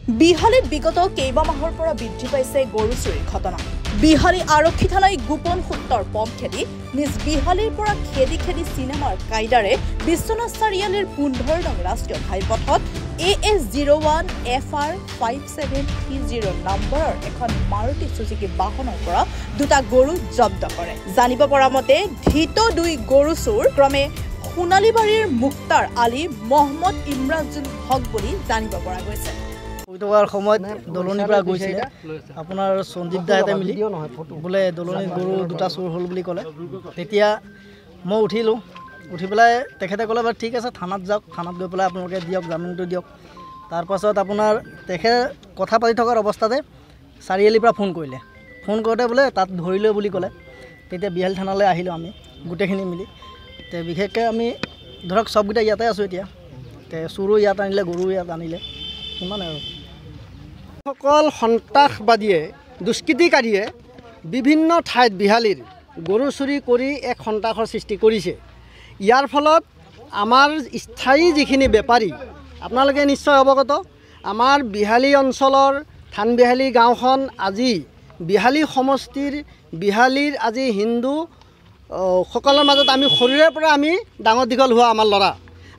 বিহালীত বিগত কেইবামাহৰ পৰা বৃদ্ধি পাইছে গৰু চুৰিৰ ঘটনা। বিহালী আৰক্ষী থানাই গোপন সূত্ৰৰ পম খেদি নিজ বিহালীৰ পৰা খেদি খেদি চিনেমাৰ কায়দাৰে বিশ্বনাথ চাৰিআলিৰ 15 নং ৰাষ্ট্ৰীয় ঘাইপথত AS01 FR 5730 নম্বৰৰ এখন মাৰুতি চুজুকি বাহনৰ পৰা দুটা গৰু জব্দ কৰে। জানিব পৰা মতে ধৃত দুই গৰু চোৰ ক্ৰমে সোণালীবাৰীৰ মুক্তাৰ আলী মহম্মদ ইমৰাজুল হক বুলি জানিব পৰা গৈছে। উইটৱাৰ সময়ত দলনিৰ পৰা গৈছিল আপোনাৰ সঞ্জীৱ দাহঁতে মিলি বোলে দলনিত গৰু দুটা চোৰ হ'ল বুলি ক'লে। তেতিয়া মই উঠিলোঁ, উঠি পেলাই তেখেতে ক'লে বাৰু ঠিক আছে থানাত যাওক, থানাত গৈ পেলাই আপোনালোকে দিয়ক, জামিনটো দিয়ক। তাৰপাছত আপোনাৰ তেখেতে কথা পাতি থকাৰ অৱস্থাতে চাৰিআলিৰ পৰা ফোন কৰিলে। ফোন কৰোঁতে বোলে তাত ধৰিলে বুলি ক'লে। তেতিয়া বিহালী থানালৈ আহিলোঁ আমি গোটেইখিনি মিলি। বিশেষকৈ আমি ধৰক চবকেইটা ইয়াতে আছোঁ এতিয়া। চোৰো ইয়াত আনিলে, গৰু ইয়াত আনিলে, সিমানে আৰু। সকল সন্ত্ৰাসবাদীয়ে দুষ্কৃতিকাৰীয়ে বিভিন্ন ঠাইত বিহালীৰ গৰু চুৰি কৰি এক সন্ত্ৰাসৰ সৃষ্টি কৰিছে। ইয়াৰ ফলত আমাৰ স্থায়ী যিখিনি বেপাৰী আপোনালোকে নিশ্চয় অৱগত, আমাৰ বিহালী অঞ্চলৰ থানবিহালী গাঁওখন আজি বিহালী সমষ্টিৰ বিহালীৰ আজি হিন্দু সকলৰ মাজত আমি সৰুৰে পৰা আমি ডাঙৰ দীঘল হোৱা আমাৰ ল'ৰা।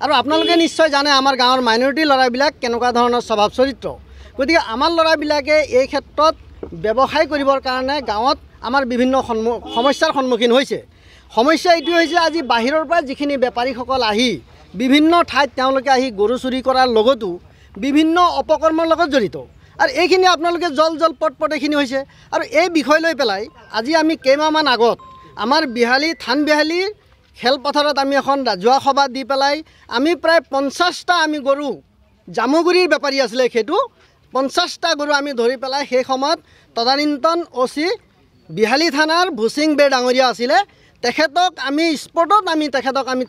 আৰু আপোনালোকে নিশ্চয় জানে আমাৰ গাঁৱৰ মাইনৰিটি ল'ৰাবিলাক কেনেকুৱা ধৰণৰ স্বভাৱ চৰিত্ৰ। গতিকে আমাৰ ল'ৰাবিলাকে এই ক্ষেত্ৰত ব্যৱসায় কৰিবৰ কাৰণে গাঁৱত আমাৰ বিভিন্ন সমস্যাৰ সন্মুখীন হৈছে। সমস্যা এইটোৱে হৈছে আজি বাহিৰৰ পৰা যিখিনি বেপাৰীসকল আহি বিভিন্ন ঠাইত তেওঁলোকে আহি গৰু চুৰি কৰাৰ লগতো বিভিন্ন অপকৰ্মৰ লগত জড়িত। আৰু এইখিনি আপোনালোকে জল পট এইখিনি হৈছে। আৰু এই বিষয় লৈ পেলাই আজি আমি কেইমাহমান আগত আমাৰ বিহালী থানবিহালীৰ খেলপথাৰত আমি এখন ৰাজহুৱা সভা দি পেলাই আমি প্ৰায় 50টা আমি গৰু জামুগুৰিৰ বেপাৰী আছিলে, সেইটো 50টা গৰু আমি ধৰি পেলাই সেই সময়ত তদানীন্তন OC বিহালী থানাৰ ভুচিং বেৰ ডাঙৰীয়া আছিলে, তেখেতক আমি স্পটত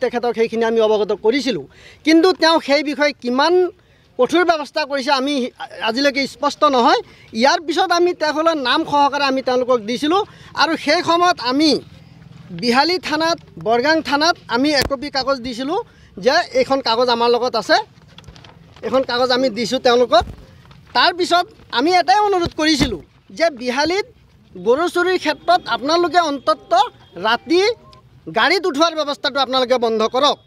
তেখেতক সেইখিনি আমি অৱগত কৰিছিলোঁ। কিন্তু তেওঁ সেই বিষয়ে কিমান কঠোৰ ব্যৱস্থা কৰিছে আমি আজিলৈকে স্পষ্ট নহয়। ইয়াৰ পিছত আমি তেখেতৰ নাম সহকাৰে আমি তেওঁলোকক দিছিলোঁ। আৰু সেই সময়ত আমি বিহালী থানাত, বৰগাং থানাত আমি একপি কাগজ দিছিলোঁ যে এইখন কাগজ আমাৰ লগত আছে, এইখন কাগজ আমি দিছোঁ তেওঁলোকক। তাৰপিছত আমি এটাই অনুৰোধ কৰিছিলোঁ যে বিহালীত গৰু চুৰিৰ ক্ষেত্ৰত আপোনালোকে অন্তত ৰাতি গাড়ীত উঠোৱাৰ ব্যৱস্থাটো আপোনালোকে বন্ধ কৰক।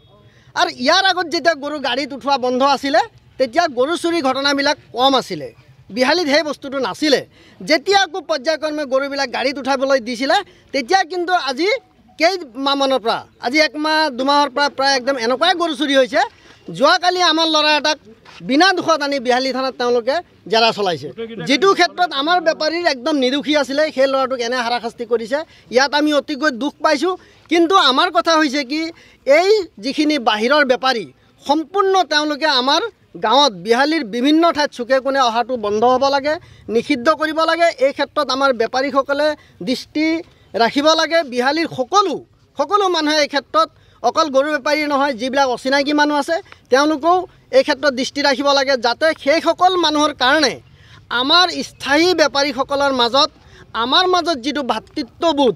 আৰু ইয়াৰ আগত যেতিয়া গৰু গাড়ীত উঠোৱা বন্ধ আছিলে তেতিয়া গৰু চুৰি ঘটনাবিলাক কম আছিলে, বিহালীত সেই বস্তুটো নাছিলে। যেতিয়া আকৌ পৰ্যায়ক্ৰমে গৰুবিলাক গাড়ীত উঠাবলৈ দিছিলে তেতিয়া কিন্তু আজি কেইমাহমানৰ পৰা, আজি 1 মাহ 2 মাহৰ পৰা প্ৰায় একদম এনেকুৱাই গৰু চুৰি হৈছে। যোৱাকালি আমাৰ ল'ৰা এটাক বিনা দুখত আনি বিহালী থানাত তেওঁলোকে জেৰা চলাইছে, যিটো ক্ষেত্ৰত আমাৰ বেপাৰীৰ একদম নিৰুখী আছিলে। সেই ল'ৰাটোক এনে হাৰাশাস্তি কৰিছে, ইয়াত আমি অতিকৈ দুখ পাইছোঁ। কিন্তু আমাৰ কথা হৈছে কি, এই যিখিনি বাহিৰৰ বেপাৰী সম্পূৰ্ণ তেওঁলোকে আমাৰ গাঁৱত বিহালীৰ বিভিন্ন ঠাইত চুকে কোণে অহাটো বন্ধ হ'ব লাগে, নিষিদ্ধ কৰিব লাগে। এই ক্ষেত্ৰত আমাৰ বেপাৰীসকলে দৃষ্টি ৰাখিব লাগে। বিহালীৰ সকলো মানুহে এই ক্ষেত্ৰত অকল গৰু বেপাৰী নহয়, যিবিলাক অচিনাকি মানুহ আছে তেওঁলোকেও এই ক্ষেত্ৰত দৃষ্টি ৰাখিব লাগে, যাতে সেইসকল মানুহৰ কাৰণে আমাৰ স্থায়ী বেপাৰীসকলৰ মাজত আমাৰ মাজত যিটো ভাতৃত্ববোধ,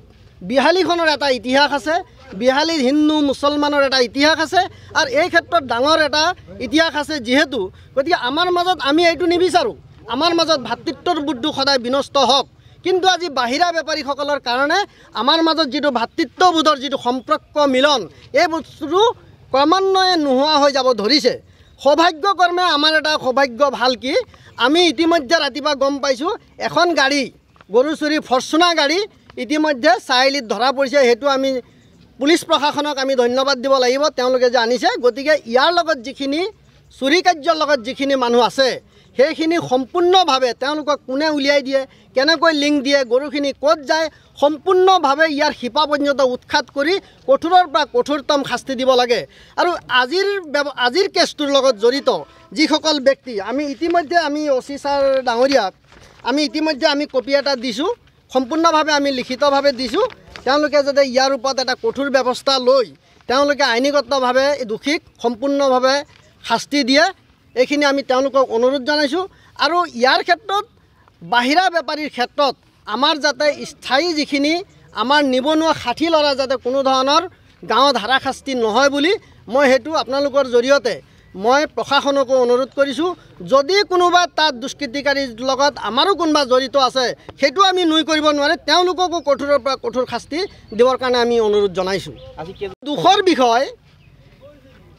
বিহালীখনৰ এটা ইতিহাস আছে, বিহালীৰ হিন্দু মুছলমানৰ এটা ইতিহাস আছে, আৰু এই ক্ষেত্ৰত ডাঙৰ এটা ইতিহাস আছে যিহেতু। গতিকে আমাৰ মাজত আমি এইটো নিবিচাৰোঁ, আমাৰ মাজত ভাতৃত্ববোধটো সদায় বিনষ্ট হওক। কিন্তু আজি বাহিৰা বেপাৰীসকলৰ কাৰণে আমাৰ মাজত যিটো ভাতৃত্ববোধৰ যিটো সম্পৰ্ক মিলন, এই বস্তুটো ক্ৰমান্বয়ে নোহোৱা হৈ যাব ধৰিছে। সৌভাগ্যক্ৰমে আমাৰ এটা সৌভাগ্য ভাল কি, আমি ইতিমধ্যে ৰাতিপুৱা গম পাইছোঁ এখন গাড়ী গৰু চুৰি ফৰ্চুনাৰ গাড়ী ইতিমধ্যে চাৰিআলিত ধৰা পৰিছে। সেইটো আমি পুলিচ প্ৰশাসনক আমি ধন্যবাদ দিব লাগিব, তেওঁলোকে যে আনিছে। গতিকে ইয়াৰ লগত যিখিনি চুৰি কাৰ্যৰ লগত যিখিনি মানুহ আছে সেইখিনি সম্পূৰ্ণভাৱে তেওঁলোকক কোনে উলিয়াই দিয়ে, কেনেকৈ লিংক দিয়ে, গৰুখিনি ক'ত যায়, সম্পূৰ্ণভাৱে ইয়াৰ শিপা পৰ্যন্ত উৎখাত কৰি কঠোৰৰ পৰা কঠোৰতম শাস্তি দিব লাগে। আৰু আজিৰ কেছটোৰ লগত জড়িত যিসকল ব্যক্তি আমি ইতিমধ্যে OC ছাৰ ডাঙৰীয়াক আমি কপি এটা দিছোঁ, সম্পূৰ্ণভাৱে আমি লিখিতভাৱে দিছোঁ। তেওঁলোকে যাতে ইয়াৰ ওপৰত এটা কঠোৰ ব্যৱস্থা লৈ তেওঁলোকে আইনীগতভাৱে দোষীক সম্পূৰ্ণভাৱে শাস্তি দিয়ে, এইখিনি আমি তেওঁলোকক অনুৰোধ জনাইছোঁ। আৰু ইয়াৰ ক্ষেত্ৰত বাহিৰা বেপাৰীৰ ক্ষেত্ৰত আমাৰ যাতে স্থায়ী যিখিনি আমাৰ নিবনুৱা 60 ল'ৰা যাতে কোনো ধৰণৰ গাঁৱত হাৰাশাস্তি নহয় বুলি মই সেইটো আপোনালোকৰ জৰিয়তে মই প্ৰশাসনকো অনুৰোধ কৰিছোঁ যদি কোনোবা তাত দুষ্কৃতিকাৰীৰ লগত আমাৰো কোনোবা জড়িত আছে সেইটো আমি নুই কৰিব নোৱাৰে তেওঁলোককো কঠোৰৰ পৰা কঠোৰ শাস্তি দিবৰ কাৰণে আমি অনুৰোধ জনাইছোঁ। দুখৰ বিষয়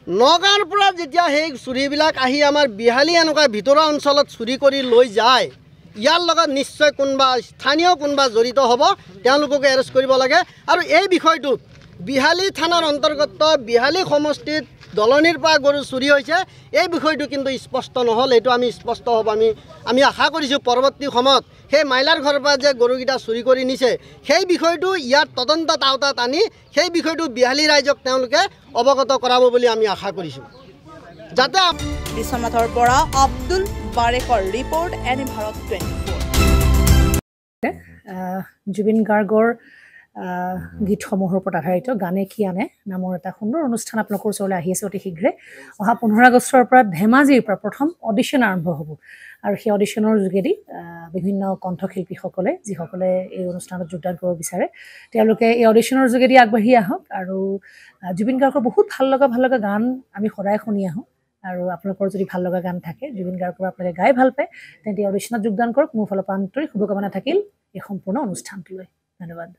নগাঁৱৰ পৰা যেতিয়া সেই চুৰিবিলাক আহি আমাৰ বিহালী এনেকুৱা ভিতৰুৱা অঞ্চলত চুৰি কৰি লৈ যায় ইয়াৰ লগত নিশ্চয় কোনোবা স্থানীয় কোনোবা জড়িত হ'ব তেওঁলোককে এৰেষ্ট কৰিব লাগে। আৰু এই বিষয়টোত বিহালী থানাৰ অন্তৰ্গত বিহালী সমষ্টিত দলনিৰ পৰা গৰু চুৰি হৈছে এই বিষয়টো কিন্তু স্পষ্ট নহ'ল। এইটো আমি স্পষ্ট হ'ব আমি আশা কৰিছোঁ পৰৱৰ্তী সময়ত সেই মাইলাৰ ঘৰৰ পৰা যে গৰুকেইটা চুৰি কৰি নিছে সেই বিষয়টো ইয়াত তদন্তত আওতাত আনি সেই বিষয়টো বিহালী ৰাইজক তেওঁলোকে অৱগত কৰাব বুলি আমি আশা কৰিছোঁ। যাতে বিশ্বনাথৰ পৰা আব্দুল বাৰেকৰ ৰিপৰ্ট এনি ভাৰত 24। জুবিন গাৰ্গৰ গীতসমূহৰ ওপৰত আধাৰিত গানে কি আনে নামৰ এটা সুন্দৰ অনুষ্ঠান আপোনালোকৰ ওচৰলৈ আহি আছে অতি শীঘ্ৰে। অহা 15 আগষ্টৰ পৰা ধেমাজিৰ পৰা প্ৰথম অডিশ্যন আৰম্ভ হ'ব আৰু সেই অডিশ্যনৰ যোগেদি বিভিন্ন কণ্ঠশিল্পীসকলে যিসকলে এই অনুষ্ঠানত যোগদান কৰিব বিচাৰে তেওঁলোকে এই অডিশ্যনৰ যোগেদি আগবাঢ়ি আহক। আৰু জুবিন গাৰ্গৰ বহুত ভাল লগা গান আমি সদায় শুনি আহোঁ আৰু আপোনালোকৰ যদি ভাল লগা গান থাকে জুবিন গাৰ্গৰ আপোনালোকে গাই ভাল পায় তেন্তে অডিশ্যনত যোগদান কৰক। মোৰ ফালৰ পৰা আন্তৰিক শুভকামনা থাকিল এই সম্পূৰ্ণ অনুষ্ঠানটোলৈ। ধন্যবাদ।